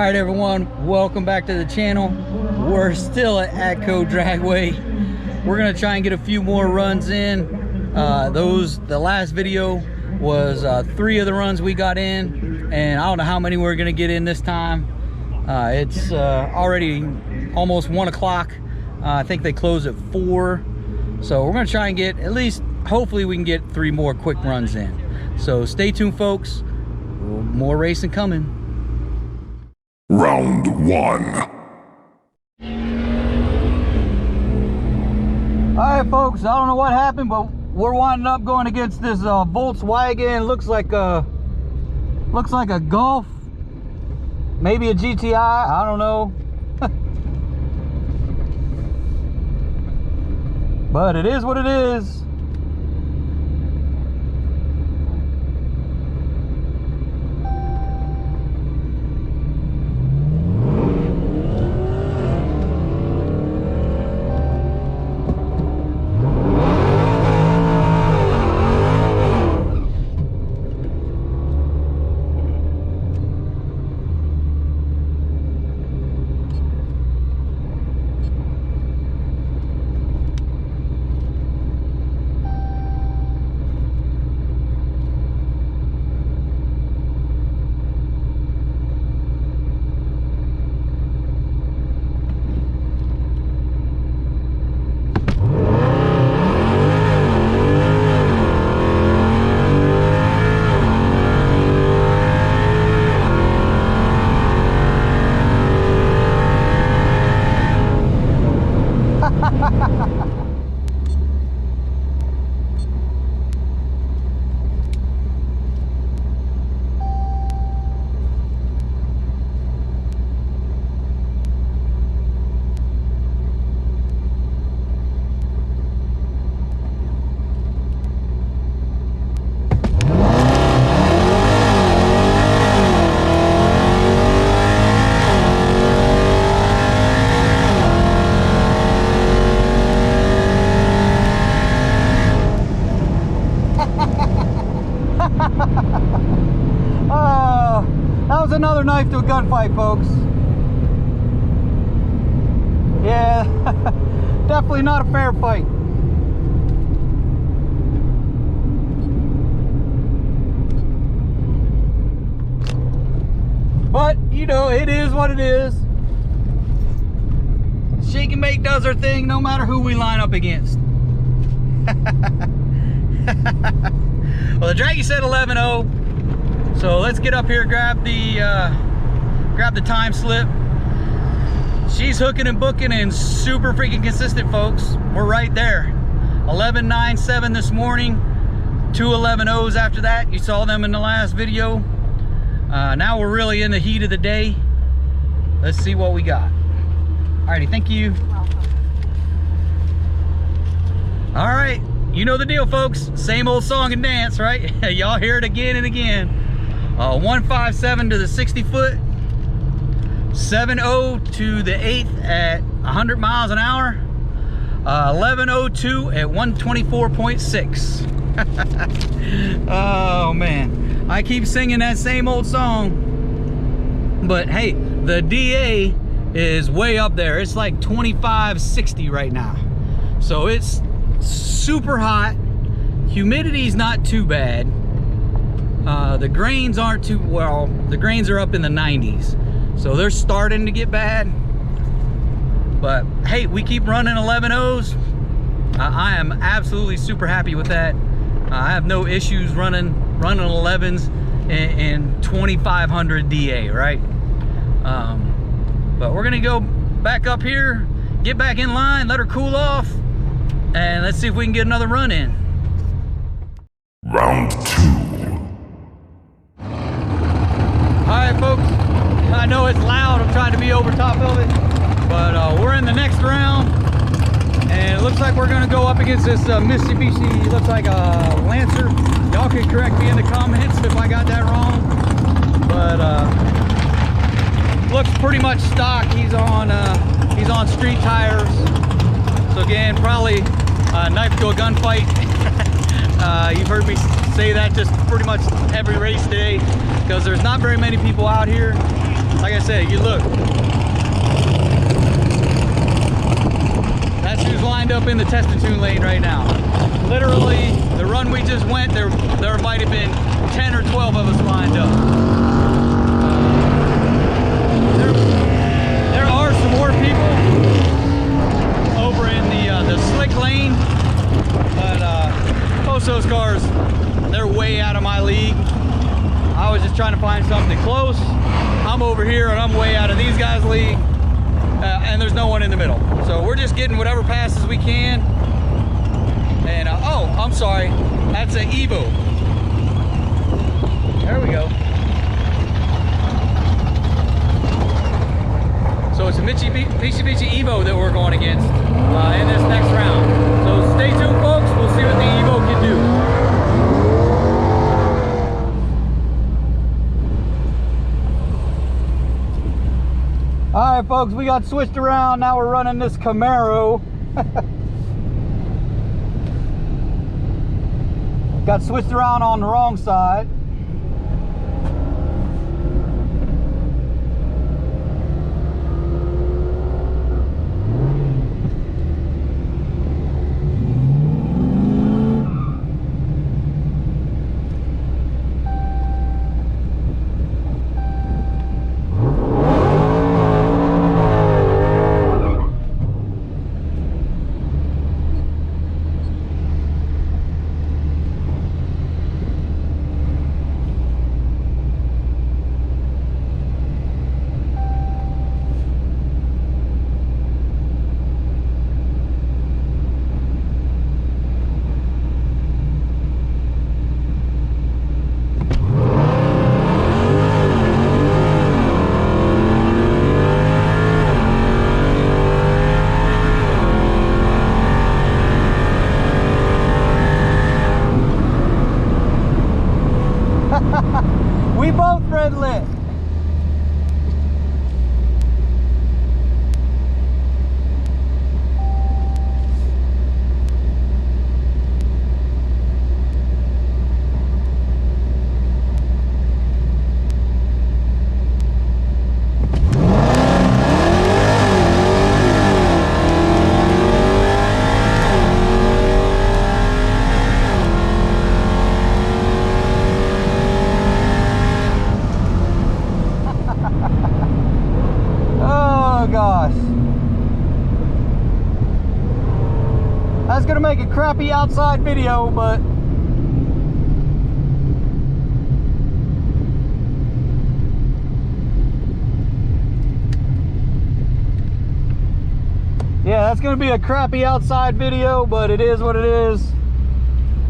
Alright everyone, welcome back to the channel. We're still at Atturo Dragway. We're gonna try and get a few more runs in. The last video was 3 of the runs we got in, and I don't know how many we're gonna get in this time. It's already almost 1 o'clock. I think they close at 4. So we're gonna try and get at least, hopefully we can get 3 more quick runs in. So stay tuned folks, more racing coming. Round 1. Alright folks, I don't know what happened, but we're winding up going against this Volkswagen. Looks like a Golf, maybe a GTI, I don't know. But it is what it is. That was another knife to a gunfight, folks. Yeah, definitely not a fair fight. But, you know, it is what it is. Shake and Bake does her thing no matter who we line up against. Well, the Draggy said 11-0. So let's get up here, grab the time slip. She's hooking and booking and super freaking consistent, folks. We're right there. 11.97 this morning, 2 11-0s after that. You saw them in the last video. Now we're really in the heat of the day. Let's see what we got. Alrighty, thank you. All right, you know the deal, folks. Same old song and dance, right? Y'all hear it again and again. 157 to the 60 foot, 7.0 to the 8th at 100 miles an hour, 11.02 at 124.6. Oh man, I keep singing that same old song, but hey, the DA is way up there. It's like 25-60 right now, so it's super hot. Humidity's not too bad. The grains aren't too well. The grains are up in the 90s, so they're starting to get bad. But hey, we keep running 11-0s. I am absolutely super happy with that. I have no issues running 11s in 2500 DA, right? But we're gonna go back up here, get back in line, let her cool off, and let's see if we can get another run in. Round 2. Alright folks, I know it's loud, I'm trying to be over top of it, but we're in the next round, and it looks like we're going to go up against this Mitsubishi, looks like a Lancer. Y'all can correct me in the comments if I got that wrong, but looks pretty much stock. He's on street tires, so again, probably knife to a gunfight. You've heard me say that just pretty much every race today, because there's not very many people out here. like I said, you look. That's who's lined up in the test and tune lane right now. Literally, the run we just went, there might have been 10 or 12 of us lined up. There are some more people over in the slick lane, but most of those cars, they're way out of my league. I was just trying to find something close. I'm over here and I'm way out of these guys' league, and there's no one in the middle. So we're just getting whatever passes we can. And oh, I'm sorry, that's an Evo. There we go. So it's a Mitsubishi Evo that we're going against in this next round. So stay tuned, folks. We'll see what the Evo can do. All right, folks, we got switched around. Now we're running this Camaro. Got switched around on the wrong side. We both red lit. That's gonna make a crappy outside video, but yeah, that's gonna be a crappy outside video, but it is what it is.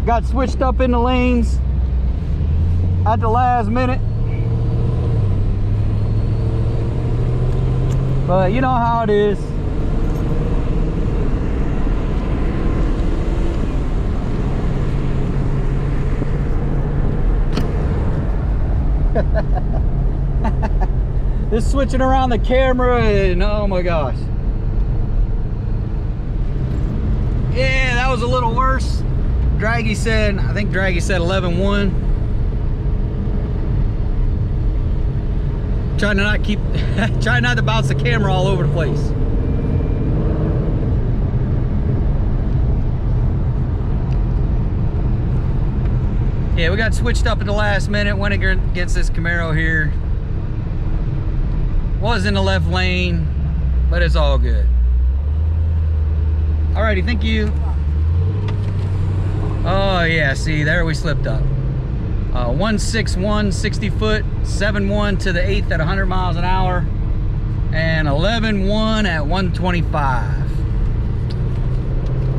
Got switched up in the lanes at the last minute, but you know how it is. Just switching around the camera and oh my gosh. Yeah, that was a little worse. Draggy said, I think Draggy said 11-1. Trying to not keep, trying not to bounce the camera all over the place. Yeah, we got switched up at the last minute, went against this Camaro here. Was in the left lane, but it's all good. Alrighty, thank you. Oh yeah, see, there we slipped up. 161, 60 foot, 7-1 to the 8th at 100 miles an hour, and 11-1 at 125.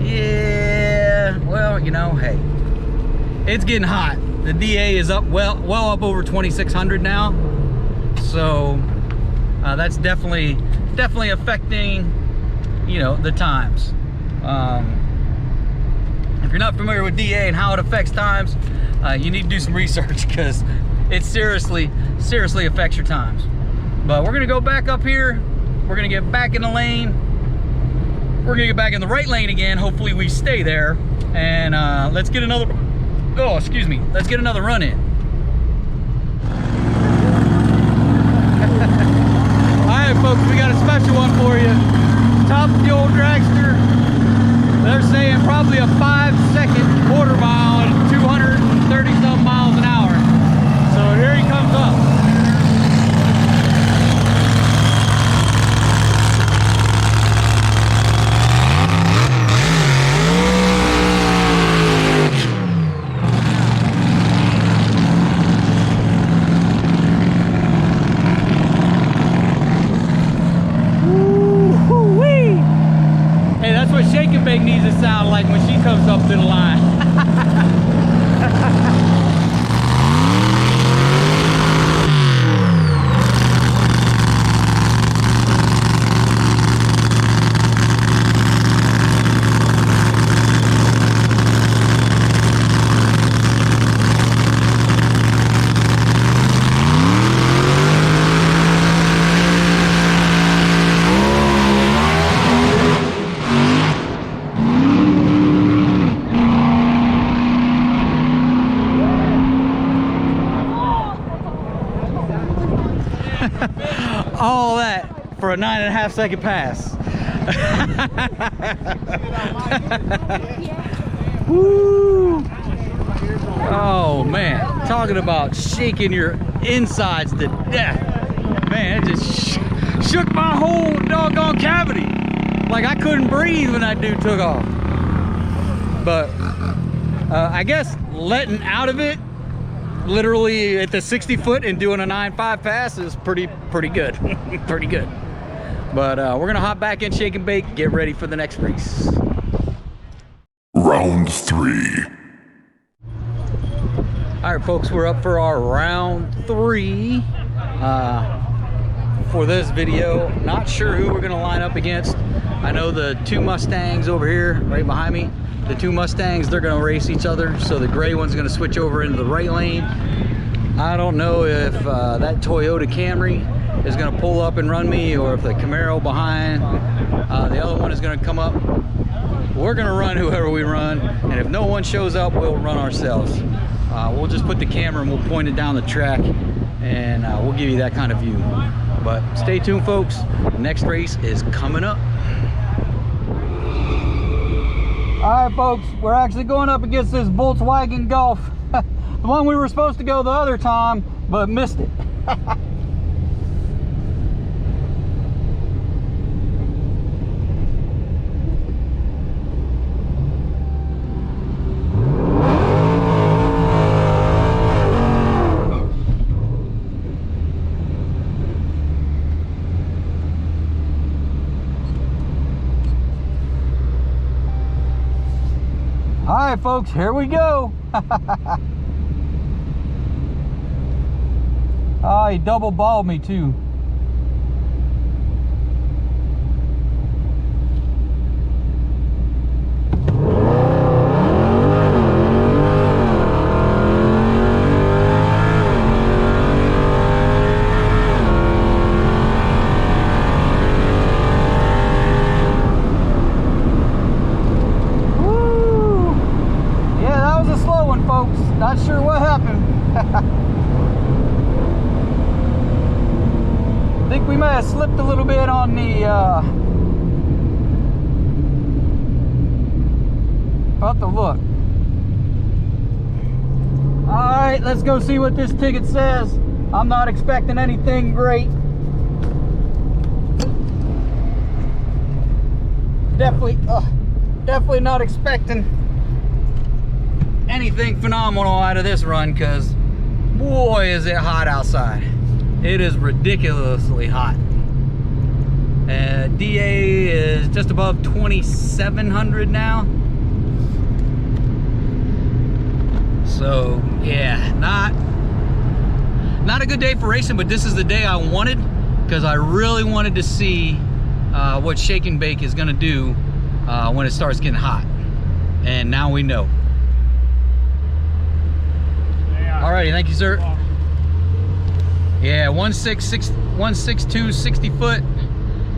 Yeah, well, you know, hey, it's getting hot. The DA is up well up over 2,600 now, so that's definitely affecting, you know, the times. If you're not familiar with DA and how it affects times, you need to do some research, because it seriously affects your times. But we're gonna go back up here. We're gonna get back in the lane. We're gonna get back in the right lane again. Hopefully we stay there, and let's get another, oh, excuse me, let's get another run in. folks, we got a special one for you. Top fuel dragster. They're saying probably a 5-second quarter mile at 230 some miles an hour. So here he comes up. Shake and bake needs to sound like when she comes up to the line. All that for a 9.5 second pass. Woo. Oh man, talking about shaking your insides to death. Man, it just shook my whole doggone cavity. Like I couldn't breathe when that dude took off. But I guess letting out of it literally at the 60 foot and doing a 9.5 pass is pretty good. Pretty good. But we're gonna hop back in, shake and bake, get ready for the next race. Round 3. All right, folks, we're up for our round 3 for this video. Not sure who we're gonna line up against. I know the 2 Mustangs over here right behind me. The 2 Mustangs, they're gonna race each other. So the gray one's gonna switch over into the right lane. I don't know if that Toyota Camry is gonna pull up and run me, or if the Camaro behind the other one is gonna come up. We're gonna run whoever we run, and if no one shows up, we'll run ourselves. We'll just put the camera and we'll point it down the track, and we'll give you that kind of view. But stay tuned, folks. The next race is coming up. All right, folks, we're actually going up against this Volkswagen Golf. The one we were supposed to go the other time, but missed it. All right, folks, here we go. Oh, he double balled me too. Not sure what happened. I think we may have slipped a little bit on the about the look. Alright, let's go see what this ticket says. I'm not expecting anything great. Definitely not expecting anything phenomenal out of this run, because boy is it hot outside. It is ridiculously hot. DA is just above 2,700 now. So yeah, not a good day for racing, but this is the day I wanted, because I really wanted to see what Shake and Bake is gonna do when it starts getting hot. And now we know. Alrighty, thank you, sir. Yeah, 162, 60 foot,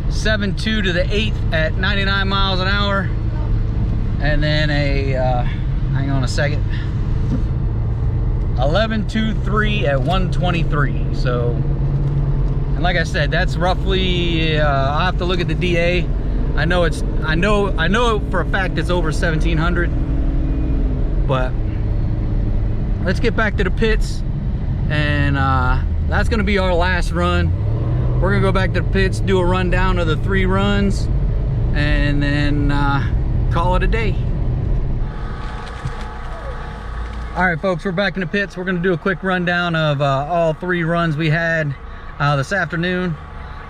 7.2 to the 8th at 99 miles an hour. And then a, hang on a second, 11.23 at 123. So, and And like I said, that's roughly, I'll have to look at the DA. I know for a fact it's over 1700, but let's get back to the pits. And that's gonna be our last run. We're gonna go back to the pits, do a rundown of the 3 runs, and then call it a day. All right, folks, we're back in the pits. We're gonna do a quick rundown of all 3 runs we had this afternoon.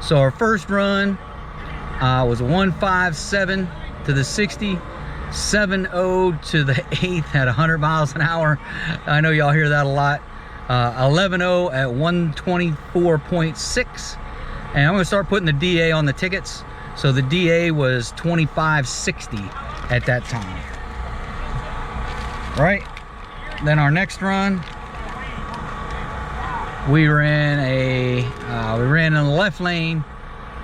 So our first run was a 157 to the 60, 70 to the 8th at 100 miles an hour. I know y'all hear that a lot. 11.0 at 124.6. And I'm gonna start putting the DA on the tickets. So the DA was 2560 at that time. Right? Then our next run, we ran in the left lane.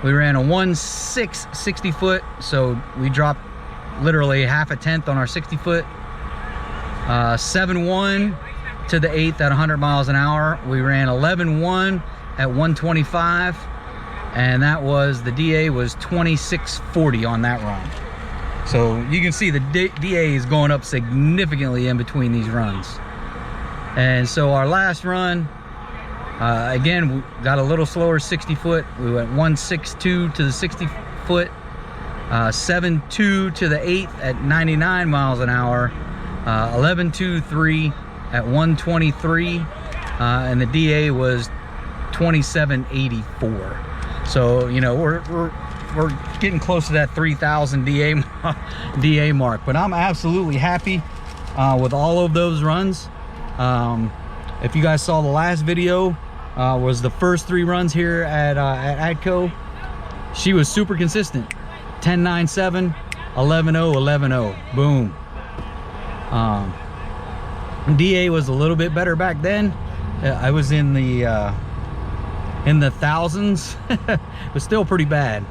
We ran a 1.6 60 foot, so we dropped literally half a tenth on our 60 foot. 7.1 to the 8th at 100 miles an hour. We ran 11.1 at 125, and that was, the DA was 2640 on that run. So you can see the DA is going up significantly in between these runs. And so our last run, again, we got a little slower 60 foot. We went 162 to the 60 foot, 7.2 to the 8th at 99 miles an hour, 11.23 at 123, and the DA was 2784. So, you know, we're getting close to that 3,000 DA mark, but I'm absolutely happy with all of those runs. If you guys saw the last video, was the first 3 runs here at Atco. She was super consistent. 10.97, 11.0, 11.0, boom. DA was a little bit better back then. I was in the thousands. It was still pretty bad.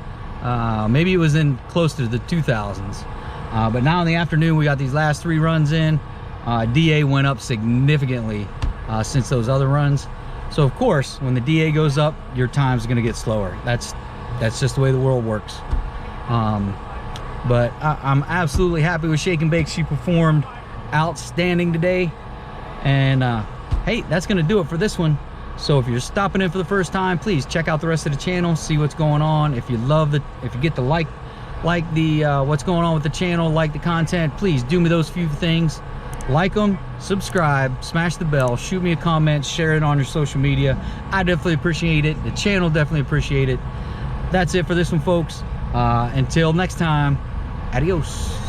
Maybe it was in close to the 2000s. But now in the afternoon, we got these last 3 runs in. DA went up significantly since those other runs. So of course, when the DA goes up, your time's gonna get slower. That's just the way the world works. But I'm absolutely happy with Shake and Bake. She performed outstanding today. And hey, that's gonna do it for this one. So if you're stopping in for the first time, please check out the rest of the channel, see what's going on. If you get to like the what's going on with the channel, like the content, please do me those few things. Like them, subscribe, smash the bell, shoot me a comment, share it on your social media. I definitely appreciate it. The channel definitely appreciate it. That's it for this one, folks. Until next time, adios.